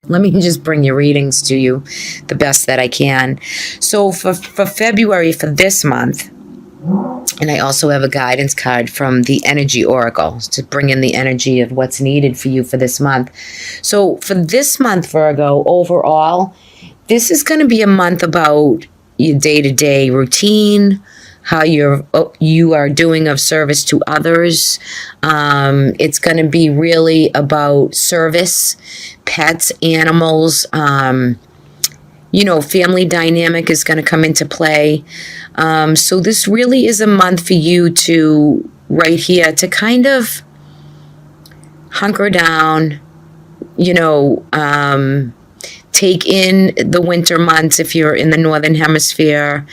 Let me just bring your readings to you the best that I can. So for February, for this month, and I also have a guidance card from the Energy Oracle to bring in the energy of what's needed for you for this month. So for this month, Virgo, overall, this is going to be a month about your day-to-day routine, how you are doing of service to others. It's going to be really about service, pets, animals. Family dynamic is going to come into play. So this really is a month for you to, right here, to kind of hunker down, take in the winter months if you're in the northern hemisphere.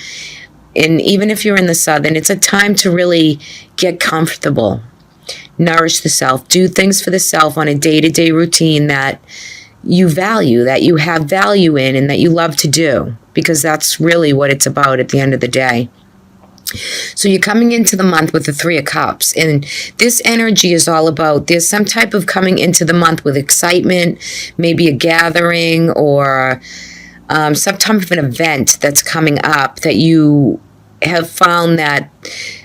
And even if you're in the southern, it's a time to really get comfortable, nourish the self, do things for the self on a day-to-day routine that you value, that you have value in, and that you love to do, because that's really what it's about at the end of the day. So you're coming into the month with the Three of Cups, and this energy is all about, there's some type of coming into the month with excitement, maybe a gathering or some type of an event that's coming up that you have found that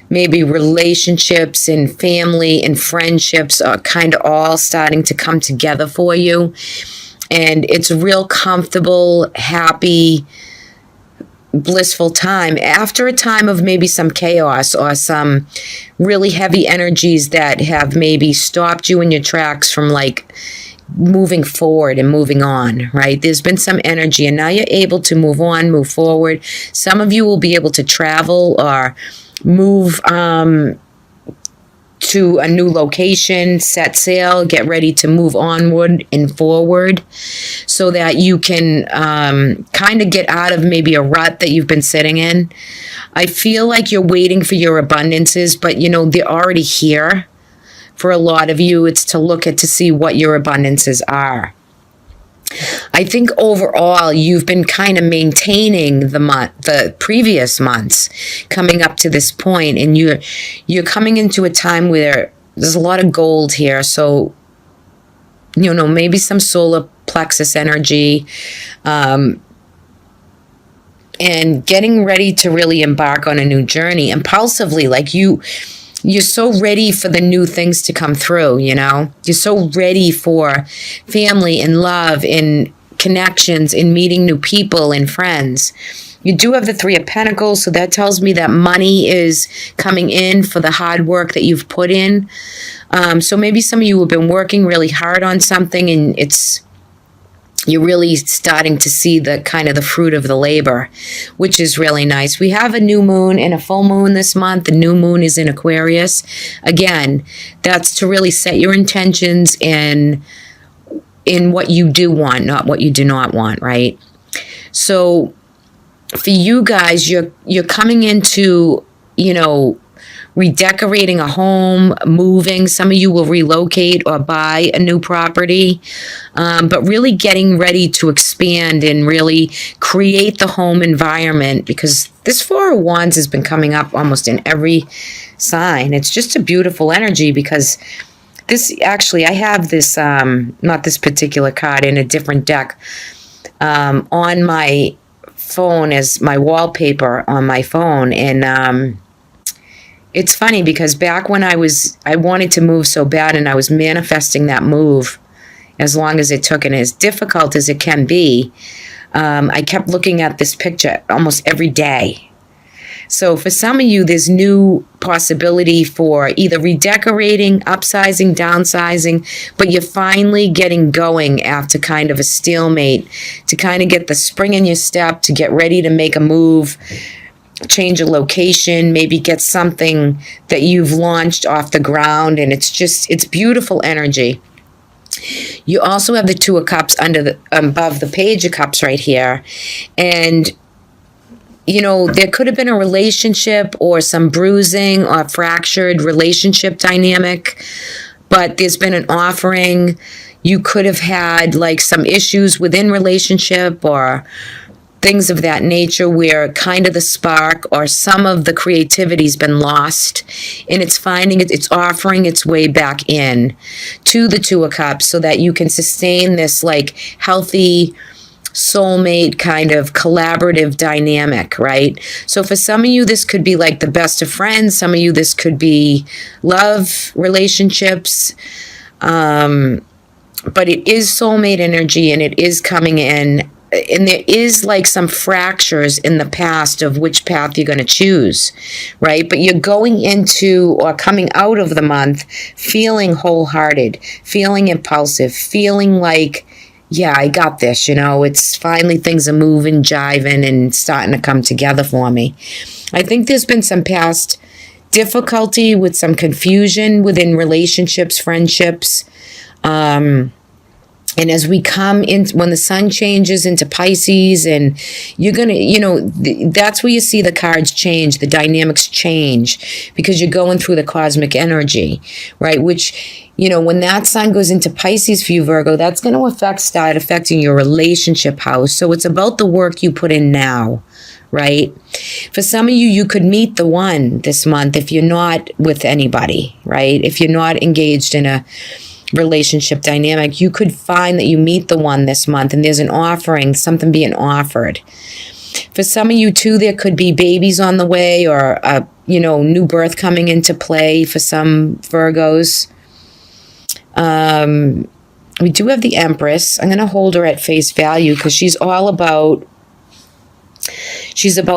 maybe relationships and family and friendships are kind of all starting to come together for you. And it's a real comfortable, happy, blissful time after a time of maybe some chaos or some really heavy energies that have maybe stopped you in your tracks from like moving forward and moving on, right? There's been some energy and now you're able to move on, move forward. Some of you will be able to travel or move to a new location, set sail, get ready to move onward and forward so that you can kind of get out of maybe a rut that you've been sitting in. I feel like you're waiting for your abundances, but they're already here. For a lot of you, it's to look at to see what your abundances are. I think overall, you've been kind of maintaining the previous months coming up to this point, and you're coming into a time where there's a lot of gold here. So, maybe some solar plexus energy, and getting ready to really embark on a new journey impulsively, like you're so ready for the new things to come through, You're so ready for family and love and connections and meeting new people and friends. You do have the Three of Pentacles, so that tells me that money is coming in for the hard work that you've put in. So maybe some of you have been working really hard on something and you're really starting to see the kind of the fruit of the labor, which is really nice. We have a new moon and a full moon this month. The new moon is in Aquarius. Again, that's to really set your intentions in what you do want, not what you do not want, right? So for you guys, you're coming into, redecorating a home, moving. Some of you will relocate or buy a new property, but really getting ready to expand and really create the home environment, because this Four of Wands has been coming up almost in every sign. It's just a beautiful energy because I have this, not this particular card, in a different deck on my phone as my wallpaper on my phone. And it's funny because back when I wanted to move so bad and I was manifesting that move as long as it took and as difficult as it can be, I kept looking at this picture almost every day. So for some of you, there's new possibility for either redecorating, upsizing, downsizing, but you're finally getting going after kind of a stalemate to kind of get the spring in your step, to get ready to make a move, change a location, maybe get something that you've launched off the ground, and it's beautiful energy. You also have the Two of Cups above the Page of Cups right here, and there could have been a relationship or some bruising or fractured relationship dynamic, but there's been an offering. You could have had like some issues within relationship, or things of that nature where kind of the spark or some of the creativity's been lost, and it's offering its way back in to the Two of Cups so that you can sustain this like healthy soulmate kind of collaborative dynamic, right? So for some of you, this could be like the best of friends. Some of you, this could be love relationships. But it is soulmate energy, and it is coming in. And there is like some fractures in the past of which path you're going to choose, right? But you're going into or coming out of the month feeling wholehearted, feeling impulsive, feeling like, yeah, I got this, it's finally things are moving, jiving, and starting to come together for me. I think there's been some past difficulty with some confusion within relationships, friendships, and as we come in, when the sun changes into Pisces, and you're going to, that's where you see the cards change, the dynamics change, because you're going through the cosmic energy, right? Which, when that sun goes into Pisces for you, Virgo, that's going to start affecting your relationship house. So it's about the work you put in now, right? For some of you, you could meet the one this month if you're not with anybody, right? If you're not engaged in a relationship dynamic, you could find that you meet the one this month and there's an offering, something being offered. For some of you too, there could be babies on the way or a new birth coming into play for some Virgos. We do have the Empress. I'm going to hold her at face value because she's about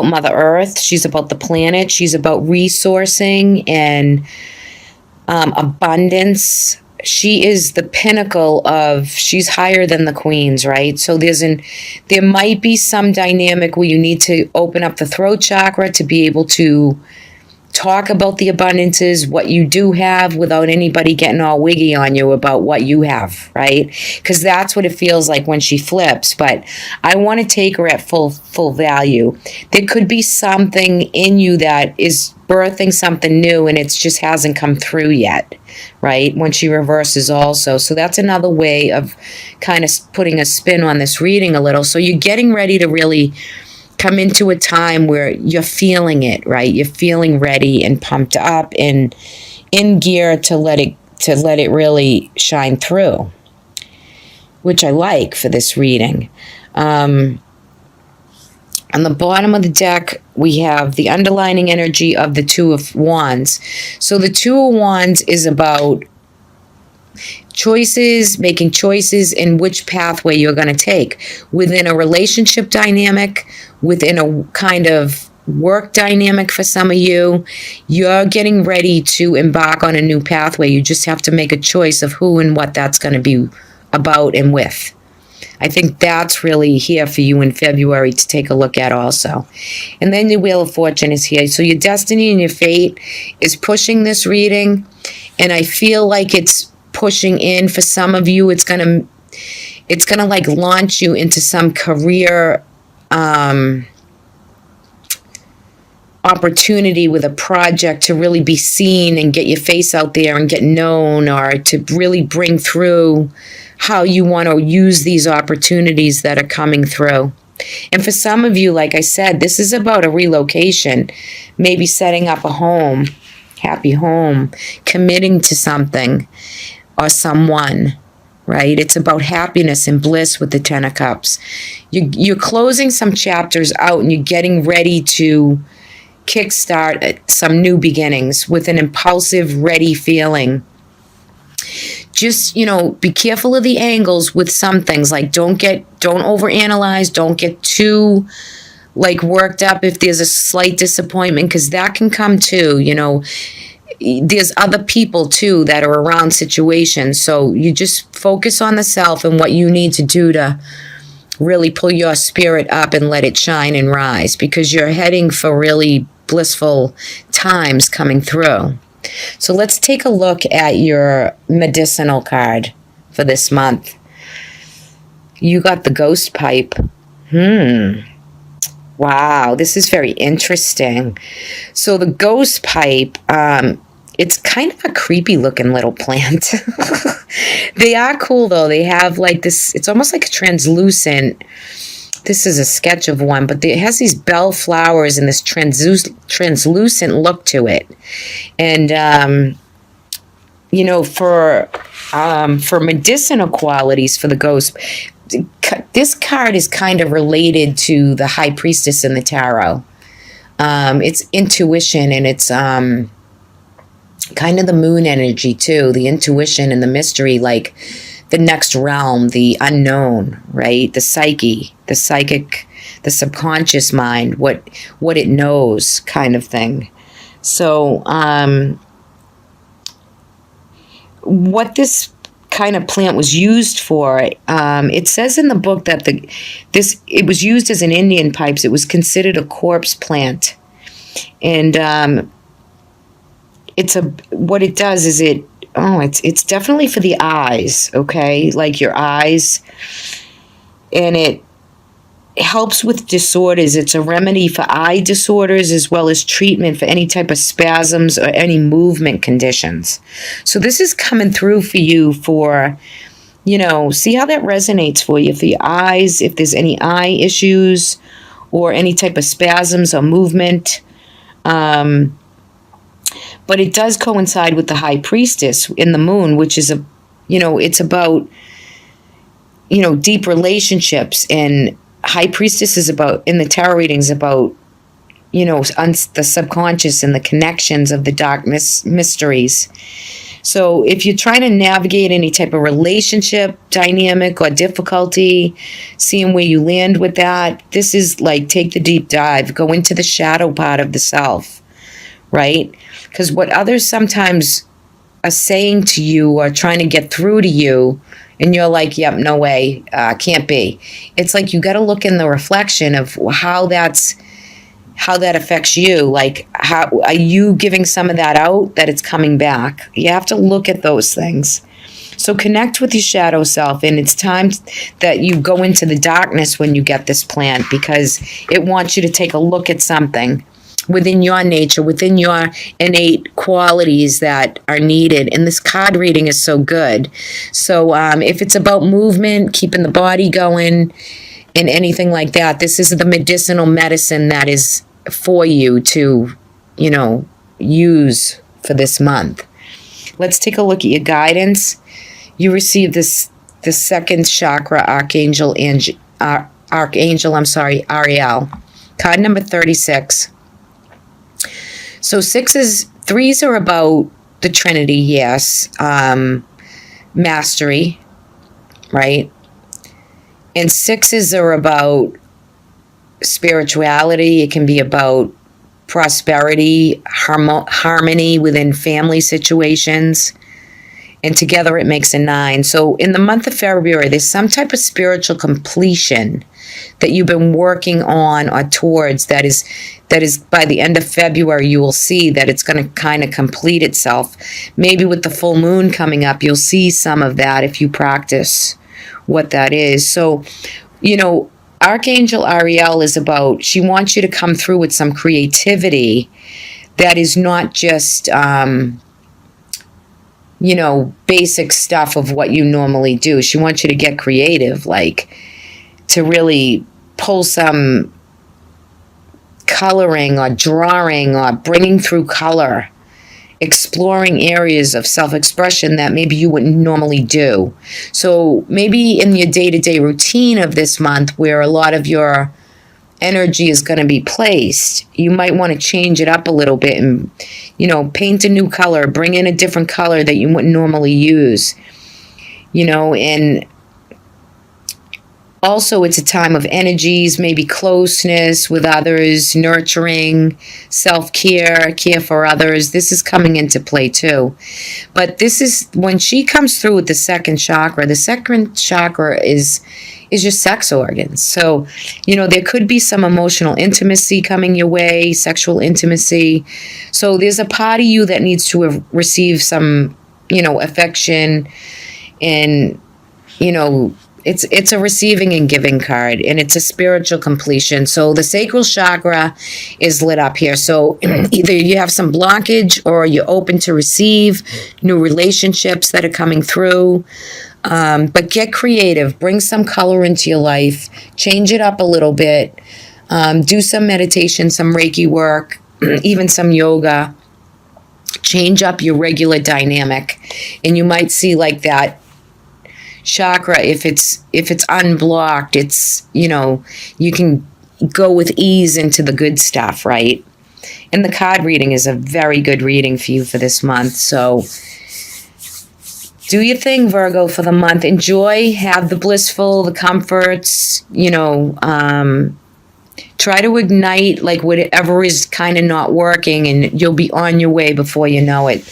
Mother Earth. She's about the planet. She's about resourcing and abundance. She is the pinnacle she's higher than the queens, right? So there might be some dynamic where you need to open up the throat chakra to be able to talk about the abundances, what you do have, without anybody getting all wiggy on you about what you have, right? Because that's what it feels like when she flips. But I want to take her at full value. There could be something in you that is birthing something new and it just hasn't come through yet, right? When she reverses also. So that's another way of kind of putting a spin on this reading a little. So you're getting ready to really come into a time where you're feeling it, right? You're feeling ready and pumped up and in gear to let it really shine through, which I like for this reading. On the bottom of the deck, we have the underlining energy of the Two of Wands. So the Two of Wands is about choices, making choices in which pathway you're going to take within a relationship dynamic, within a kind of work dynamic for some of you. You're getting ready to embark on a new pathway. You just have to make a choice of who and what that's going to be about and with. I think that's really here for you in February to take a look at also. And then the Wheel of Fortune is here. So your destiny and your fate is pushing this reading. And I feel like it's pushing in for some of you. It's gonna like launch you into some career opportunity with a project to really be seen and get your face out there and get known, or to really bring through how you want to use these opportunities that are coming through. And for some of you, like I said, this is about a relocation, maybe setting up a home, happy home, committing to something or someone, right? It's about happiness and bliss with the Ten of Cups. You're closing some chapters out and you're getting ready to kickstart some new beginnings with an impulsive, ready feeling. Just, be careful of the angles with some things. Like don't overanalyze, don't get too worked up if there's a slight disappointment, because that can come too, There's other people too that are around situations. So you just focus on the self and what you need to do to really pull your spirit up and let it shine and rise, because you're heading for really blissful times coming through. So let's take a look at your medicinal card for this month. You got the Ghost Pipe. Wow, this is very interesting. So the Ghost Pipe, it's kind of a creepy looking little plant. They are cool though. They have this, it's almost like a translucent this is a sketch of one, but it has these bell flowers and this translucent look to it. And, you know, for medicinal qualities for the ghost, this card is kind of related to the High Priestess in the tarot. It's intuition, and it's kind of the moon energy too, the intuition and the mystery, like the next realm, the unknown, right? The psyche, the psychic, the subconscious mind, what it knows, kind of thing. So what this kind of plant was used for, it says in the book that it was used as an Indian pipes. It was considered a corpse plant, and what it does is it's definitely for the eyes, okay, like your eyes, and it helps with disorders. It's a remedy for eye disorders as well as treatment for any type of spasms or any movement conditions. So this is coming through for you for, you know, see how that resonates for you. For your eyes, if there's any eye issues or any type of spasms or movement. But it does coincide with the High Priestess in the moon, which is it's about, deep relationships, and High Priestess is about, in the tarot readings, about, the subconscious and the connections of the dark mysteries. So if you're trying to navigate any type of relationship dynamic or difficulty, seeing where you land with that, this is like, take the deep dive, go into the shadow part of the self, right? Because what others sometimes are saying to you or trying to get through to you, and you're like, yep, no way, can't be. It's like you got to look in the reflection of how that affects you. Like, how are you giving some of that out, that it's coming back? You have to look at those things. So connect with your shadow self, and it's time that you go into the darkness when you get this plant, because it wants you to take a look at something within your nature, within your innate qualities that are needed. And this card reading is so good. So if it's about movement, keeping the body going, and anything like that, this is the medicinal medicine that is for you to, use for this month. Let's take a look at your guidance. You received the second chakra archangel, Ariel. Card number 36. So threes are about the Trinity, yes. Mastery, right? And sixes are about spirituality. It can be about prosperity, harmony within family situations. And together it makes a 9. So in the month of February, there's some type of spiritual completion that you've been working on or towards that is by the end of February, you will see that it's going to kind of complete itself. Maybe with the full moon coming up, you'll see some of that if you practice what that is. So, Archangel Ariel is about, she wants you to come through with some creativity that is not just, basic stuff of what you normally do. She wants you to get creative, like to really pull some coloring or drawing or bringing through color, exploring areas of self-expression that maybe you wouldn't normally do. So maybe in your day-to-day routine of this month, where a lot of your energy is going to be placed, you might want to change it up a little bit and, paint a new color, bring in a different color that you wouldn't normally use, and also it's a time of energies, maybe closeness with others, nurturing, self-care, care for others. This is coming into play too. But this is, when she comes through with the second chakra is your sex organs. So, there could be some emotional intimacy coming your way, sexual intimacy. So there's a part of you that needs to receive some, affection, and, it's a receiving and giving card, and it's a spiritual completion. So the sacral chakra is lit up here. So either you have some blockage or you're open to receive new relationships that are coming through. But get creative, bring some color into your life, change it up a little bit, do some meditation, some Reiki work, even some yoga. Change up your regular dynamic, and you might see like that chakra, if it's unblocked, it's, you can go with ease into the good stuff, right? And the card reading is a very good reading for you for this month. So do your thing, Virgo, for the month. Enjoy, have the blissful, the comforts, try to ignite like whatever is kind of not working, and you'll be on your way before you know it.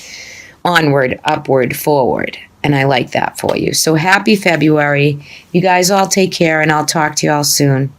Onward, upward, forward. And I like that for you. So happy February. You guys all take care, and I'll talk to you all soon.